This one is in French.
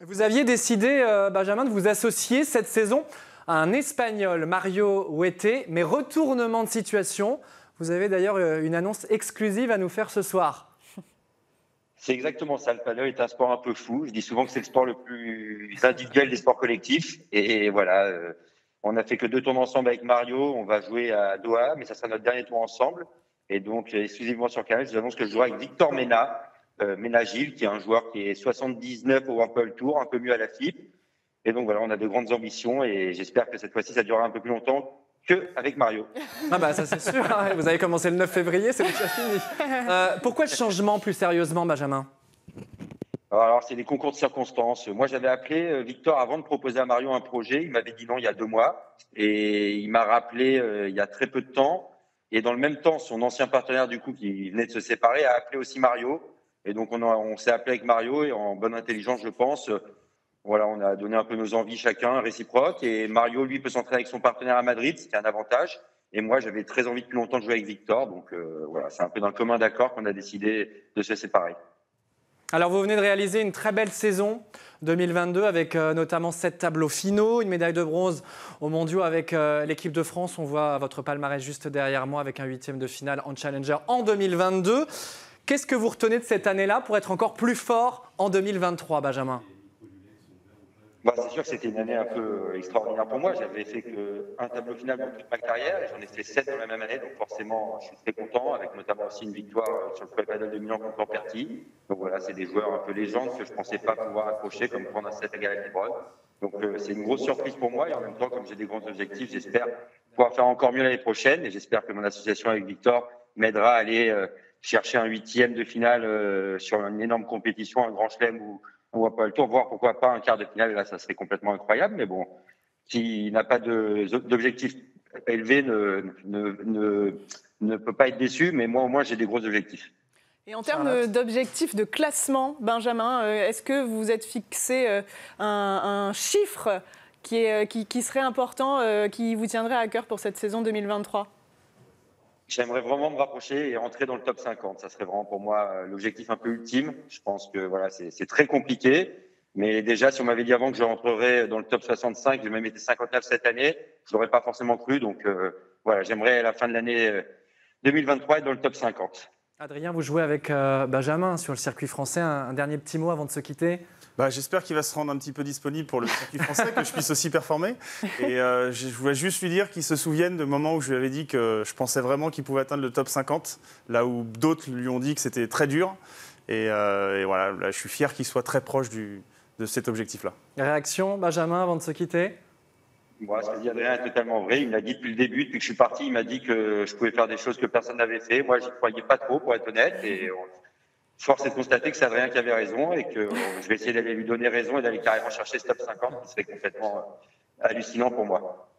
Vous aviez décidé, Benjamin, de vous associer cette saison à un Espagnol, Mario Huete, mais retournement de situation. Vous avez d'ailleurs une annonce exclusive à nous faire ce soir. C'est exactement ça. Le paddle est un sport un peu fou. Je dis souvent que c'est le sport le plus individuel des sports collectifs. Et voilà, on n'a fait que 2 tours ensemble avec Mario. On va jouer à Doha, mais ça sera notre dernier tour ensemble. Et donc, exclusivement sur Canal, je vous annonce que je jouerai avec Victor Mena, Mena-Gilles, qui est un joueur qui est 79 au World Tour, un peu mieux à la FIP. Et donc voilà, on a de grandes ambitions et j'espère que cette fois-ci, ça durera un peu plus longtemps qu'avec Mario. Ah bah ça c'est sûr, hein. Vous avez commencé le 9 février, c'est déjà fini. Pourquoi le changement plus sérieusement, Benjamin? Alors, c'est des concours de circonstances. Moi, j'avais appelé Victor avant de proposer à Mario un projet. Il m'avait dit non il y a 2 mois. Et il m'a rappelé il y a très peu de temps. Et dans le même temps, son ancien partenaire, du coup, qui venait de se séparer, a appelé aussi Mario. Et donc, on s'est appelé avec Mario et en bonne intelligence, je pense. Voilà, on a donné un peu nos envies chacun, réciproques. Et Mario, lui, peut s'entraîner avec son partenaire à Madrid, ce qui est un avantage. Et moi, j'avais très envie depuis longtemps de jouer avec Victor. Donc, voilà, c'est un peu dans le commun d'accord qu'on a décidé de se séparer. Alors vous venez de réaliser une très belle saison 2022 avec notamment 7 tableaux finaux, une médaille de bronze aux mondiaux avec l'équipe de France. On voit votre palmarès juste derrière moi avec un 8e de finale en Challenger en 2022. Qu'est-ce que vous retenez de cette année-là pour être encore plus fort en 2023, Benjamin? C'est sûr que c'était une année un peu extraordinaire pour moi. J'avais fait qu'un tableau final dans toute ma carrière et j'en ai fait 7 dans la même année. Donc forcément, je suis très content, avec notamment aussi une victoire sur le Pro Padel de Milan contre Lamperti. Donc voilà, c'est des joueurs un peu légendes que je ne pensais pas pouvoir accrocher, comme prendre un 7 à Gareth Lebron. Donc c'est une grosse surprise pour moi et en même temps, comme j'ai des grands objectifs, j'espère pouvoir faire encore mieux l'année prochaine et j'espère que mon association avec Victor m'aidera à aller chercher un 8e de finale sur une énorme compétition, un grand chelem ou on va pas le tour, voir pourquoi pas un quart de finale, là ça serait complètement incroyable, mais bon, qui n'a pas d'objectif élevé ne peut pas être déçu, mais moi au moins j'ai des gros objectifs. Et en termes d'objectifs de classement, Benjamin, est-ce que vous êtes fixé un chiffre qui serait important, qui vous tiendrait à cœur pour cette saison 2023 ? J'aimerais vraiment me rapprocher et entrer dans le top 50. Ça serait vraiment pour moi l'objectif un peu ultime. Je pense que voilà, c'est très compliqué. Mais déjà, si on m'avait dit avant que je rentrerais dans le top 65, j'ai même été 59 cette année, je l'aurais pas forcément cru. Donc voilà, j'aimerais à la fin de l'année 2023 être dans le top 50. Adrien, vous jouez avec Benjamin sur le circuit français. Un dernier petit mot avant de se quitter? J'espère qu'il va se rendre un petit peu disponible pour le circuit français, que je puisse aussi performer. Et je voulais juste lui dire qu'il se souvienne du moment où je lui avais dit que je pensais vraiment qu'il pouvait atteindre le top 50, là où d'autres lui ont dit que c'était très dur. Et voilà, là, je suis fier qu'il soit très proche de cet objectif-là. Réaction, Benjamin, avant de se quitter? Ce que dit Adrien est totalement vrai. Il me l'a dit depuis le début, depuis que je suis parti, il m'a dit que je pouvais faire des choses que personne n'avait fait. Moi, j'y croyais pas trop, pour être honnête. Et force est de constater que c'est Adrien qui avait raison et que je vais essayer d'aller lui donner raison et d'aller carrément chercher ce top 50 qui serait complètement hallucinant pour moi.